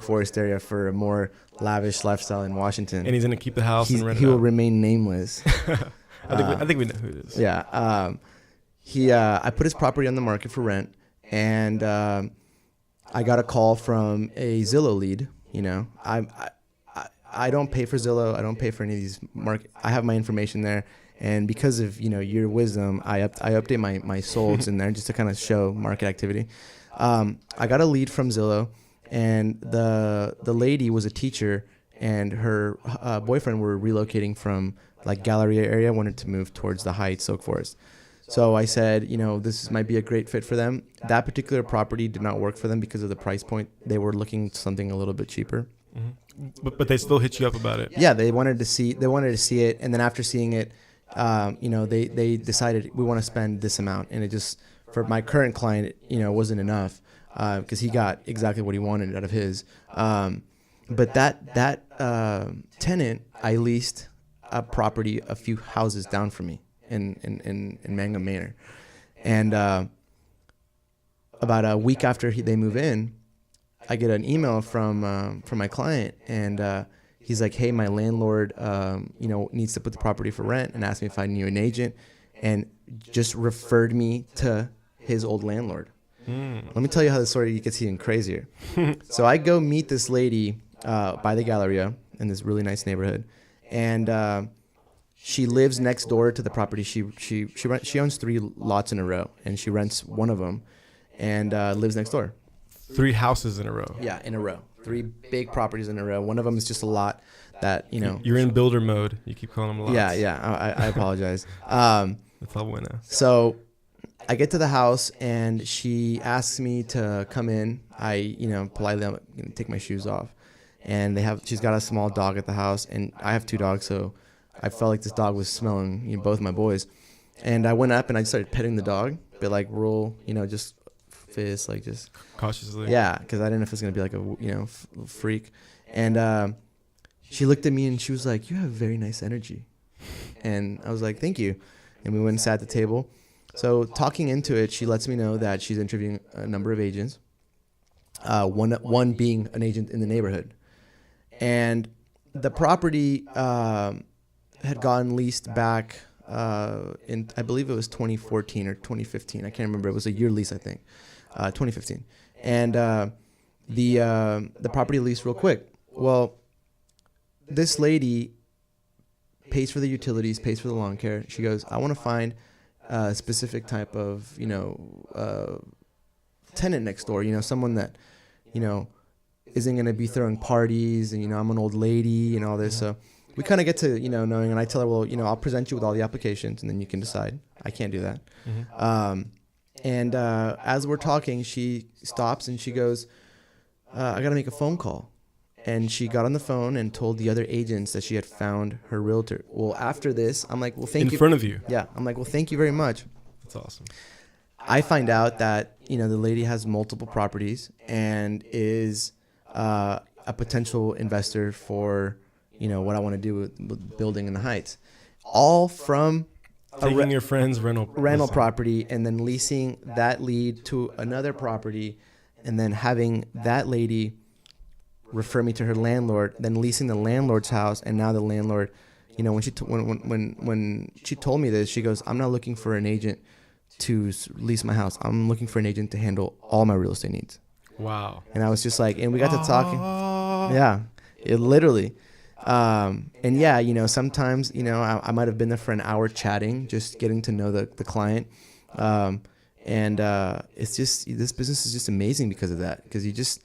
Forest area for a more lavish lifestyle in Washington. And he's going to keep the house and rent it He will out. remain nameless. I think we know who it is. Yeah. I put his property on the market for rent, and I got a call from a Zillow lead. You know, I don't pay for Zillow. I don't pay for any of these I have my information there, and because of your wisdom, I update my solds in there just to kind of show market activity. I got a lead from Zillow, and the lady was a teacher, and her boyfriend were relocating from like Galleria area, wanted to move towards the Heights, Oak Forest. So I said, this might be a great fit for them. That particular property did not work for them because of the price point. They were looking something a little bit cheaper. Mm-hmm. But they still hit you up about it. Yeah, they wanted to see it, and then after seeing it, they decided we want to spend this amount, and it just for my current client, wasn't enough because he got exactly what he wanted out of his. But that tenant, I leased a property a few houses down from me in Mangum Manor, and about a week after they move in, I get an email from my client, and he's like, "Hey, my landlord, needs to put the property for rent, and asked me if I knew an agent, and just referred me to his old landlord." Let me tell you how the story gets even crazier. So I go meet this lady by the Galleria in this really nice neighborhood, and she lives next door to the property. She owns 3 lots in a row, and she rents one of them, and lives next door. 3 houses in a row. Yeah, in a row. 3 big properties in a row. One of them is just a lot that You're in builder mode. You keep calling them lots. Yeah. I apologize. That's all we know. So I get to the house, and she asks me to come in. I politely take my shoes off, and she's got a small dog at the house, and I have 2 dogs, so I felt like this dog was smelling both my boys. And I went up and I started petting the dog, but like roll, just fist, like just cautiously. Yeah, because I didn't know if it was gonna be like a freak. And she looked at me and she was like, "You have very nice energy." And I was like, "Thank you." And we went and sat at the table. So talking into it, she lets me know that she's interviewing a number of agents. One being an agent in the neighborhood, and the property had gotten leased back in, I believe it was 2014 or 2015. I can't remember. It was a year lease, I think, 2015. And the property leased real quick. Well, this lady pays for the utilities, pays for the lawn care. She goes, "I want to find a specific type of, tenant next door, someone that, isn't going to be throwing parties, and, I'm an old lady and all this." So we kind of get to, knowing, and I tell her, "Well, I'll present you with all the applications, and then you can decide." I can't do that. And as we're talking, she stops and she goes, "I got to make a phone call." And she got on the phone and told the other agents that she had found her realtor. Well, after this, I'm like, "Well, thank you." In front of you. Yeah. I'm like, "Well, thank you very much." That's awesome. I find out that, the lady has multiple properties and is a potential investor for, what I want to do with building in the Heights. All from taking your friend's rental property and then leasing that lead to another property, and then having that lady refer me to her landlord, then leasing the landlord's house. And now the landlord, when she told me this, she goes, "I'm not looking for an agent to lease my house. I'm looking for an agent to handle all my real estate needs." Wow. And I was just like, and we got to talking. Yeah, it literally. And yeah, sometimes, I might have been there for an hour chatting, just getting to know the client. And it's just, this business is just amazing because of that, because you just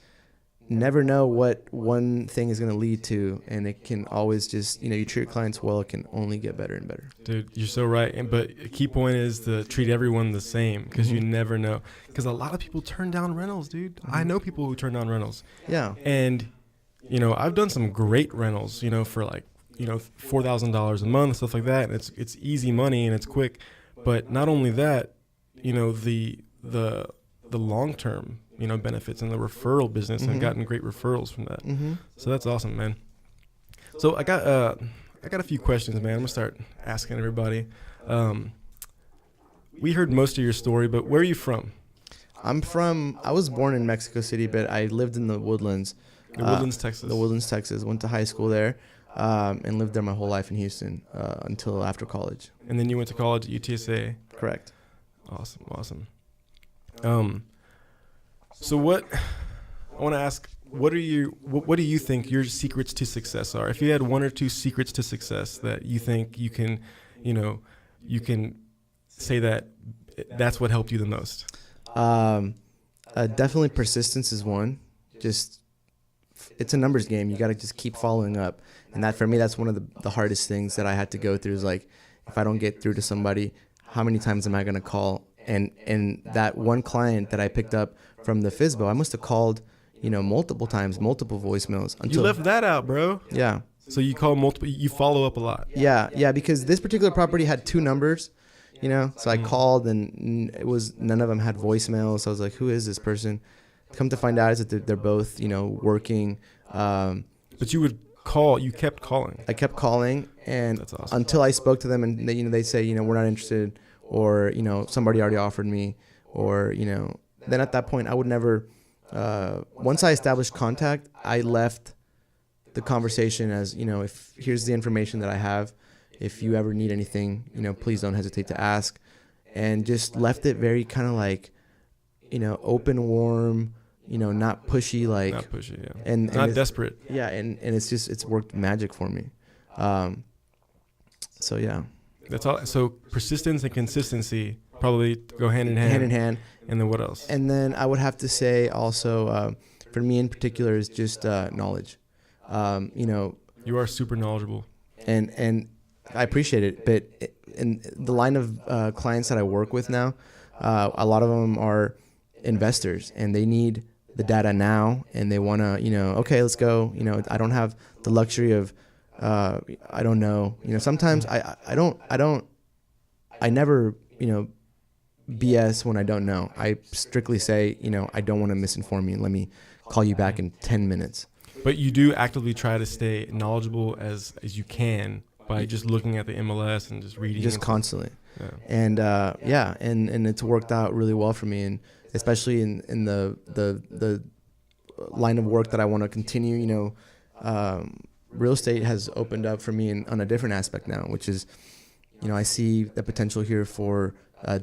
never know what one thing is going to lead to, and it can always just, you treat your clients well, it can only get better and better. Dude, you're so right. But a key point is to treat everyone the same, because you never know. Because a lot of people turn down rentals, dude. I know people who turn down rentals. Yeah. And, I've done some great rentals, for like, $4,000 a month, stuff like that. And it's easy money and it's quick. But not only that, the long-term, benefits and the referral business. I've gotten great referrals from that. So that's awesome, man. So I got a few questions, man. I'm gonna start asking everybody. We heard most of your story, but where are you from? I was born in Mexico City, but I lived in the Woodlands. Texas. The Woodlands, Texas. Went to high school there, and lived there my whole life in Houston until after college. And then you went to college at UTSA. Correct. Awesome. So what I want to ask, what do you think your secrets to success are? If you had one or two secrets to success that you think you can say that's what helped you the most. Definitely persistence is one. Just it's a numbers game. You got to just keep following up. And that for me, that's one of the hardest things that I had to go through is like, if I don't get through to somebody, how many times am I going to call? And that one client that I picked up from the FSBO, I must have called, multiple times, multiple voicemails. You left that out, bro. Yeah. So you call multiple, you follow up a lot. Yeah, because this particular property had 2 numbers, so I called and none of them had voicemails. So I was like, who is this person? Come to find out is that they're both, working. But you kept calling. I kept calling, and that's awesome. Until I spoke to them, and they say, we're not interested, or somebody already offered me, or then at that point I would never. Once I established contact, I left the conversation as if here's the information that I have. If you ever need anything, please don't hesitate to ask, and just left it very kind of like, open, warm. Not pushy, like not pushy, yeah, and not desperate. Yeah, and it's worked magic for me. So yeah, that's all. So persistence and consistency probably go hand in hand. Hand in hand. And then what else? And then I would have to say also, for me in particular, is just knowledge. You are super knowledgeable, and I appreciate it. But in the line of clients that I work with now, a lot of them are investors, and they need the data now, and they want to, okay, let's go. I don't have the luxury of, I don't know. Sometimes I never, BS when I don't know. I strictly say, I don't want to misinform you. Let me call you back in 10 minutes. But you do actively try to stay knowledgeable as you can by just looking at the MLS and just reading. Just constantly. Yeah. And and it's worked out really well for me, and especially in the line of work that I want to continue. Real estate has opened up for me on a different aspect now, which is, I see the potential here for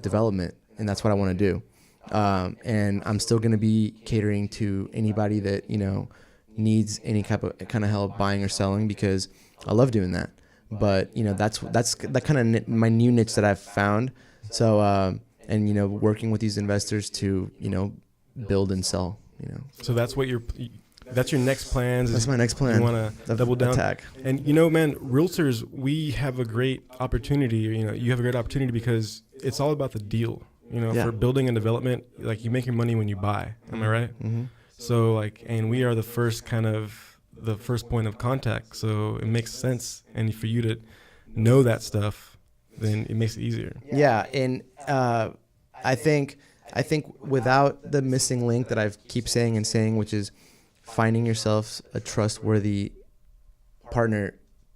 development, and that's what I want to do. And I'm still going to be catering to anybody that needs any kind of help buying or selling, because I love doing that. But that's that kind of my new niche that I've found. So and working with these investors to build and sell. So that's your next plans. That's my next plan. You want to double down. Attack. And man, realtors, we have a great opportunity. You have a great opportunity because it's all about the deal. For building and development, like you make your money when you buy. Am I right? Mm-hmm. So and we are the first point of contact. So it makes sense, and for you to know that stuff, then it makes it easier. Yeah, and I think without the missing link that I keep saying, which is finding yourself a trustworthy partner,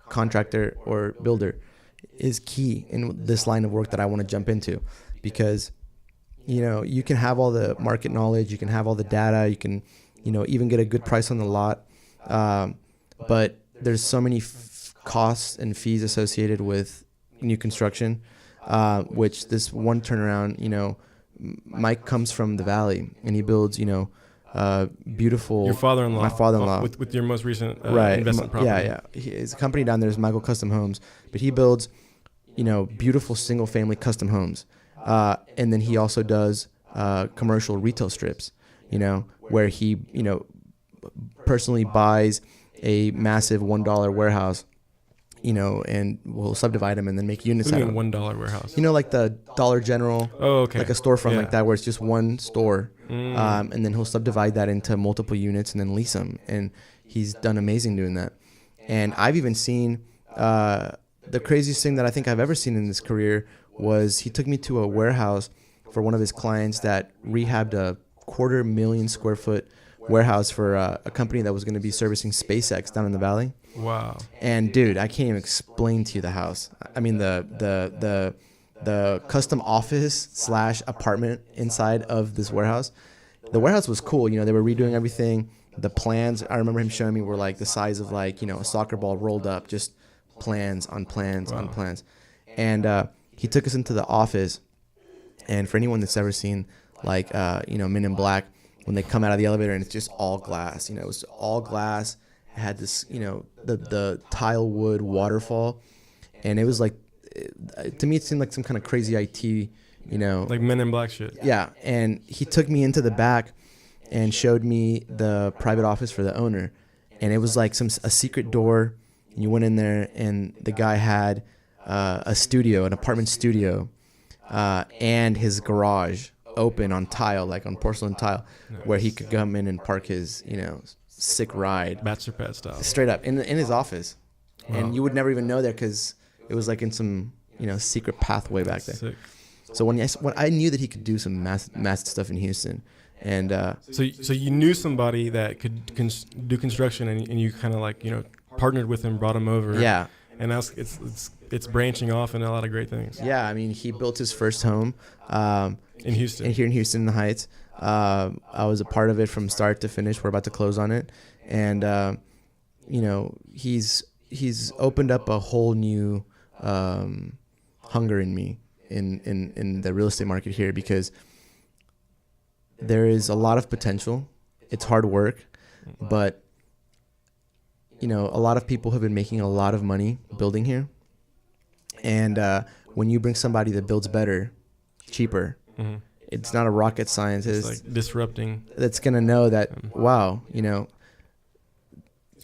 contractor, or builder, is key in this line of work that I want to jump into, because you can have all the market knowledge, you can have all the data, you can even get a good price on the lot, but there's so many costs and fees associated with new construction, which this one turnaround, Mike comes from the Valley, and he builds beautiful. Your father-in-law. My father-in-law. With your most recent right. investment property. Yeah. His company down there is Michael Custom Homes, but he builds, beautiful single-family custom homes. And then he also does commercial retail strips, where he, personally buys a massive $1 warehouse, and will subdivide them and then make units out of them. $1 warehouse. Like the Dollar General. Oh, okay. Like a storefront like that, where it's just one store. And then he'll subdivide that into multiple units and then lease them. And he's done amazing doing that. And I've even seen the craziest thing that I think I've ever seen in this career was he took me to a warehouse for one of his clients that rehabbed a 250,000 square foot warehouse for a company that was going to be servicing SpaceX down in the Valley. Wow. And dude, I can't even explain to you the house. I mean, the the custom office / apartment inside of this warehouse. The warehouse was cool. You know, they were redoing everything. The plans, I remember him showing me, were like the size of like, you know, a soccer ball rolled up, just plans on plans on plans. And he took us into the office. And for anyone that's ever seen like, you know, Men in Black, when they come out of the elevator and it's just all glass, you know, it was all glass. It had this, you know, the tile wood waterfall. And it was like, to me, it seemed like some kind of crazy IT, you know. Like Men in Black shit. Yeah. And he took me into the back and showed me the private office for the owner. And it was like a secret door. And you went in there and the guy had a studio, an apartment studio, and his garage open on tile, like on porcelain tile, where he could come in and park his, you know, sick ride. Bat surpassed style. Straight up in his office. Wow. And you would never even know there because it was like in some, you know, secret pathway back there. Sick. So when I knew that he could do some mass stuff in Houston, and so you knew somebody that could do construction, and you kind of like, you know, partnered with him, brought him over. Yeah. And now it's branching off into a lot of great things. Yeah, I mean, he built his first home in Houston. Here in Houston in the Heights. I was a part of it from start to finish. We're about to close on it, and you know, he's opened up a whole new hunger in me in the real estate market here, because there is a lot of potential. It's hard work, but you know, a lot of people have been making a lot of money building here. And when you bring somebody that builds better, cheaper, it's not a rocket scientist. It's like disrupting. That's going to know that, wow, you know,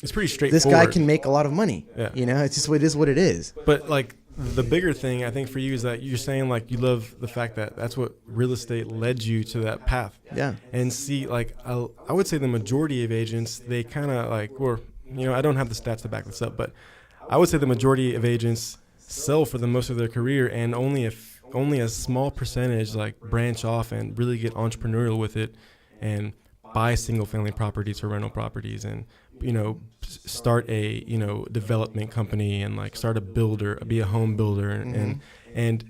it's pretty straightforward. This guy can make a lot of money. Yeah. You know, it's just what it is. But like the bigger thing, I think, for you is that you're saying like you love the fact that that's what real estate led you to that path. Yeah. And see, like I would say the majority of agents, they kind of like, or, you know, I don't have the stats to back this up, but I would say the majority of agents sell for the most of their career, and only a small percentage like branch off and really get entrepreneurial with it and buy single family properties or rental properties, and, you know, start a, you know, development company and like start a builder, be a home builder. And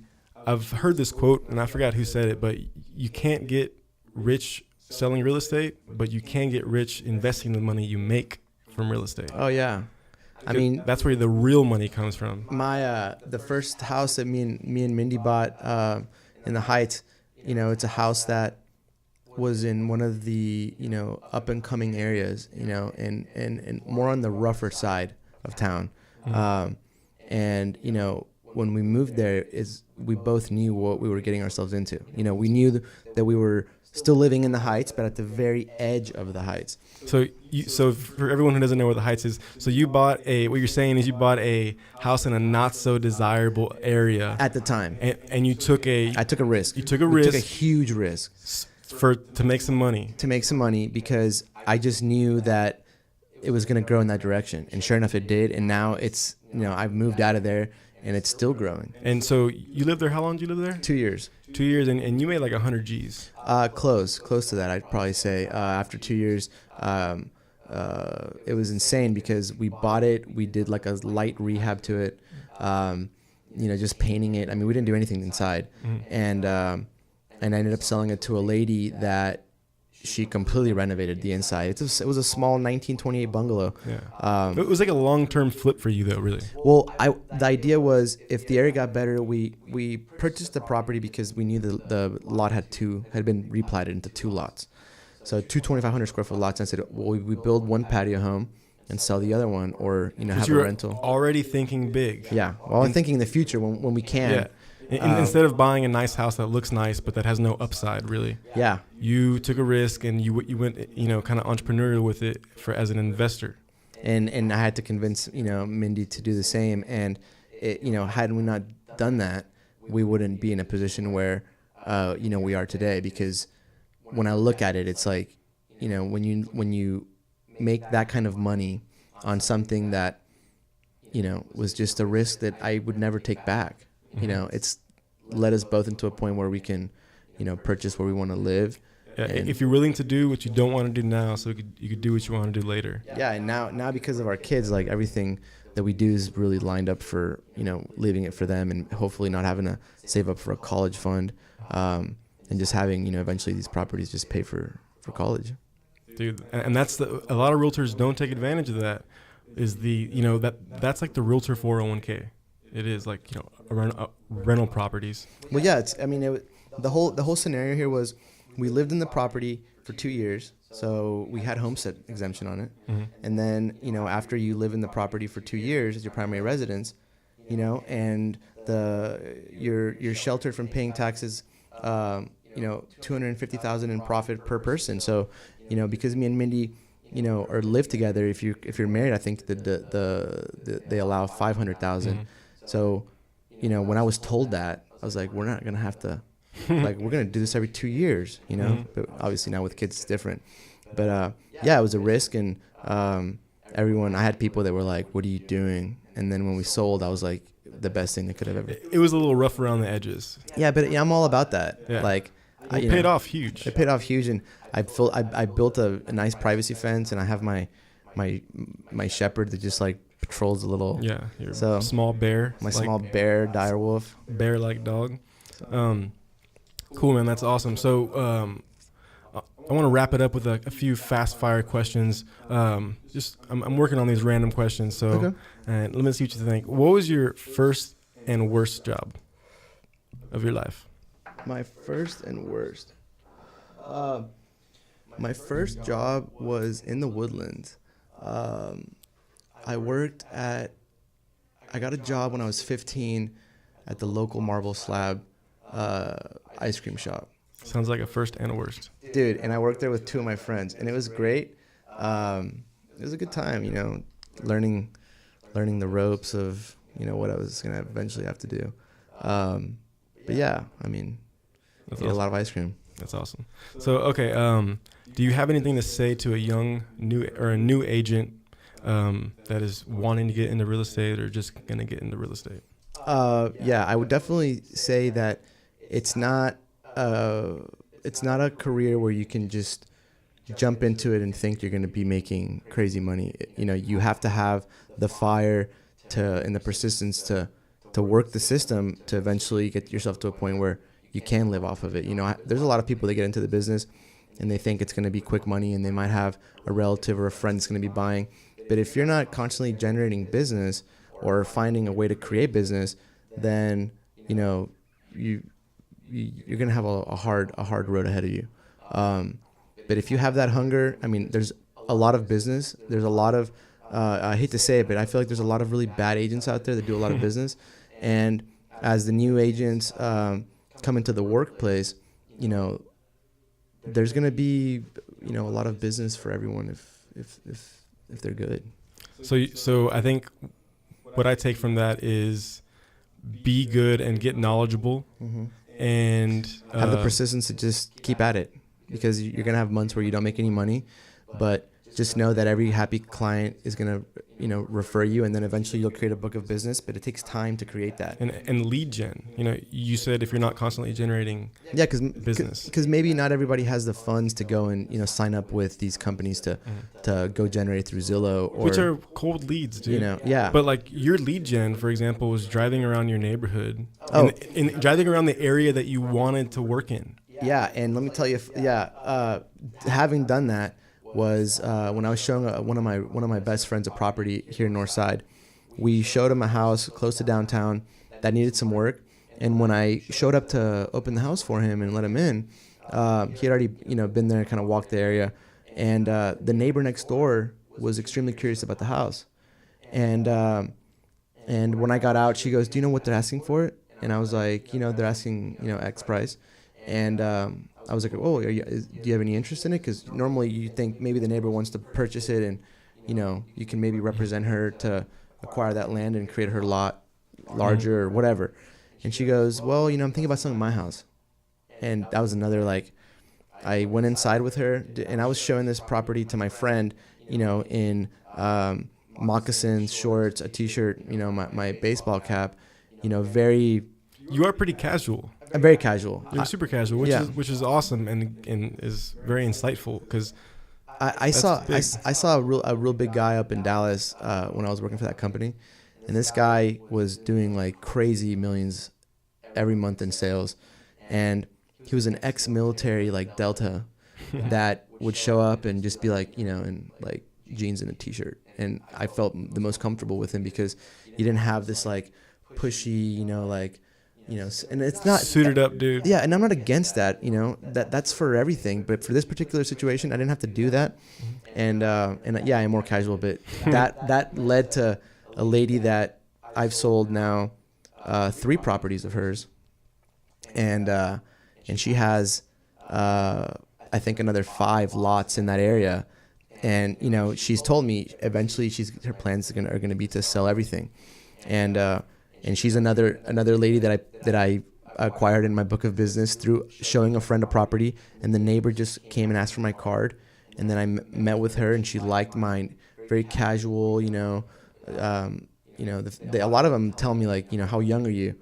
I've heard this quote, and I forgot who said it, but you can't get rich selling real estate, but you can get rich investing the money you make from real estate. Oh yeah. I mean, that's where the real money comes from. My the first house that me and Mindy bought in the Heights, you know, it's a house that was in one of the, you know, up and coming areas, you know, and more on the rougher side of town. And you know, when we moved there, we both knew what we were getting ourselves into. You know, we knew that we were still living in the Heights, but at the very edge of the Heights. So for everyone who doesn't know where the Heights is, so you bought what you're saying is you bought a house in a not so desirable area at the time, and you took I took a risk. You took a risk. We took a huge risk to make some money. To make some money, because I just knew that it was going to grow in that direction, and sure enough, it did. And now it's, you know, I've moved out of there, and it's still growing. And so you lived there. How long did you live there? 2 years. 2 years, and you made like 100 G's. Close to that, I'd probably say. After 2 years, it was insane because we bought it. We did like a light rehab to it, you know, just painting it. I mean, we didn't do anything inside, and I ended up selling it to a lady that she completely renovated the inside. It was a small 1928 bungalow. Yeah. It was like a long-term flip for you, though, really. Well, the idea was if the area got better, we purchased the property because we knew the lot had been replatted into 2 lots. So 2 2,500 square foot lots. And I said, well, we build one patio home and sell the other one, or, you know, have a rental. Already thinking big. Yeah. Well, I'm thinking in the future when we can. Yeah. Instead of buying a nice house that looks nice but that has no upside, really. Yeah. You took a risk and you went, you know, kind of entrepreneurial with it as an investor. And I had to convince, you know, Mindy to do the same. And it, you know, had we not done that, we wouldn't be in a position where, you know, we are today. Because when I look at it, it's like, you know, when you make that kind of money on something that, you know, was just a risk that I would never take back. You know, it's led us both into a point where we can, you know, purchase where we want to live. Yeah, if you're willing to do what you don't want to do now, so you could do what you want to do later. Yeah, and now because of our kids, like everything, we do is really lined up for, leaving it for them and hopefully not having to save up for a college fund, and just having, eventually these properties just pay for college. Dude, and that's a lot of realtors don't take advantage of that. Is that's like the realtor 401k. It is like, rental properties. Well, yeah, the whole scenario here was we lived in the property for 2 years, so we had homestead exemption on it. Mm-hmm. And then, after you live in the property for 2 years as your primary residence, and you're sheltered from paying taxes, $250,000 in profit per person. So, because me and Mindy, or live together, if you're married, I think they allow $500,000. Mm-hmm. So, when I was told that, I was like, we're not gonna have to, like, we're gonna do this every 2 years, Mm-hmm. But obviously now with kids it's different. But yeah, it was a risk, and I had people that were like, "What are you doing?" And then when we sold, I was like, the best thing that could have ever. It was a little rough around the edges. Yeah, but I'm all about that. Yeah. Like, it paid off huge. It paid off huge, and I built a nice privacy fence, and I have my shepherd that just like patrols a little. Yeah, your So, small bear. My small bear, dire wolf. Bear-like dog. Cool, man. That's awesome. So I want to wrap it up with a few fast-fire questions. I'm working on these random questions, so Okay. And let me see what you think. What was your first and worst job of your life? My first and worst. My first job was in the Woodlands. I got a job when I was 15 at the local marble slab ice cream shop. Sounds like a first and a worst. Dude, and I worked there with two of my friends, and it was great. It was a good time, learning the ropes of, what I was going to eventually have to do. But yeah, That's ate a lot of ice cream. That's awesome. So, okay, do you have anything to say to a new agent that is wanting to get into real estate or just going to get into real estate? Yeah, I would definitely say that it's not a career where you can just jump into it and think you're going to be making crazy money. You have to have the fire and the persistence to work the system to eventually get yourself to a point where you can live off of it. There's a lot of people that get into the business and they think it's going to be quick money, and they might have a relative or a friend that's going to be buying. But if you're not constantly generating business or finding a way to create business, then you're going to have a hard road ahead of you. But if you have that hunger, there's a lot of business. There's a lot of, I hate to say it, but I feel like there's a lot of really bad agents out there that do a lot of business. And as the new agents come into the workplace, there's going to be, a lot of business for everyone if they're good. So I think what I take from that is be good and get knowledgeable. Mm-hmm. And have the persistence to just keep at it, because you're going to have months where you don't make any money, but just know that every happy client is going to, refer you, and then eventually you'll create a book of business, but it takes time to create that. And lead gen, you said if you're not constantly generating business. Because maybe not everybody has the funds to go and, sign up with these companies to go generate through Zillow. Which are cold leads, dude. Yeah. But like your lead gen, for example, was driving around your neighborhood. And driving around the area that you wanted to work in. Yeah, and let me tell you, having done that, was when I was showing one of my best friends a property here in Northside. We showed him a house close to downtown that needed some work, and when I showed up to open the house for him and let him in, he had already been there and kind of walked the area, and the neighbor next door was extremely curious about the house, and when I got out, she goes, "Do you know what they're asking for it?" And I was like, they're asking X price, and I was like, "Oh, do you have any interest in it?" Because normally you think maybe the neighbor wants to purchase it, and you can maybe represent her to acquire that land and create her lot larger or whatever. And she goes, "Well, I'm thinking about selling my house." And that was another, like, I went inside with her, and I was showing this property to my friend, in moccasins, shorts, a t-shirt, my baseball cap, very. You are pretty casual. I'm very casual. You're super casual, which is awesome and is very insightful, because I saw a real big guy up in Dallas when I was working for that company, and this guy was doing like crazy millions every month in sales, and he was an ex-military like Delta that would show up and just be like, in like jeans and a t-shirt, and I felt the most comfortable with him because he didn't have this like pushy, and it's not suited up dude. Yeah, and I'm not against that, that's for everything, but for this particular situation, I didn't have to do that, and yeah, I'm more casual, but that led to a lady that I've sold now 3 properties of hers, and she has I think another 5 lots in that area, and she's told me eventually her plans are gonna be to sell everything, and she's another lady that I acquired in my book of business through showing a friend a property, and the neighbor just came and asked for my card, and then I met with her, and she liked my very casual, a lot of them tell me like, how young are you,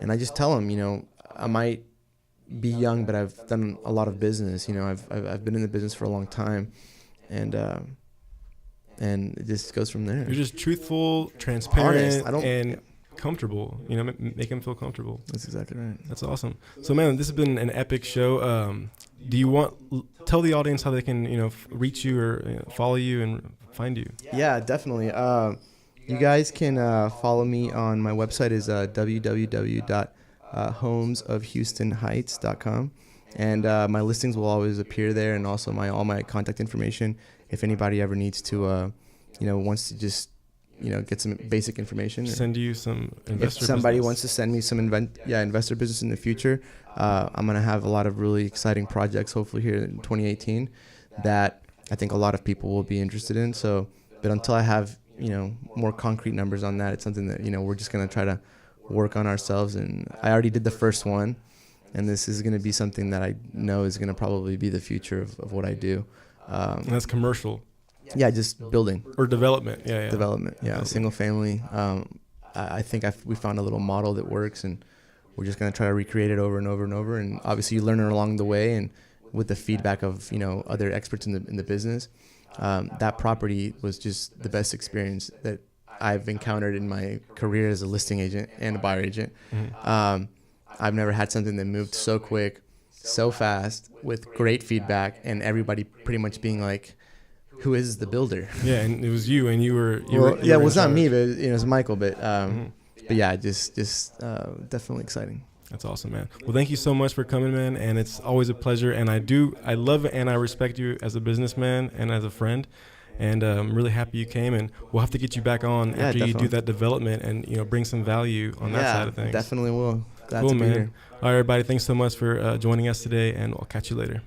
and I just tell them, I might be young, but I've done a lot of business, I've been in the business for a long time, and it just goes from there. You're just truthful, transparent, honest. Comfortable, make them feel comfortable. That's exactly right. That's awesome. So man, this has been an epic show. Do you tell the audience how they can reach you or follow you and find you? Yeah, definitely. You guys can follow me on my website is www.homesofhoustonheights.com, and my listings will always appear there, and also all my contact information if anybody ever needs to wants to just get some basic information. Send you some investor If somebody business. wants to send me some investor business in the future, I'm going to have a lot of really exciting projects, hopefully here in 2018, that I think a lot of people will be interested in. So, but until I have, more concrete numbers on that, it's something that, we're just going to try to work on ourselves. And I already did the first one, and this is going to be something that I know is going to probably be the future of what I do. And that's commercial. Yeah, just building. Or development. Yeah. Development. Yeah, single family. I think we found a little model that works, and we're just going to try to recreate it over and over and over. And obviously, you learn it along the way, and with the feedback of other experts in the business. That property was just the best experience that I've encountered in my career as a listing agent and a buyer agent. Mm-hmm. I've never had something that moved so quick, so fast, with great feedback, and everybody pretty much being like, who is the builder? Yeah, and it was you, and you were it was not me, but it was Michael. But but yeah, just definitely exciting. That's awesome, man. Well, thank you so much for coming, man, and it's always a pleasure. And I love and I respect you as a businessman and as a friend, and I'm really happy you came. And we'll have to get you back on after definitely. You do that development and bring some value on that side of things. Definitely will. Glad cool, to be man. here. All right, everybody. Thanks so much for joining us today, and I'll catch you later.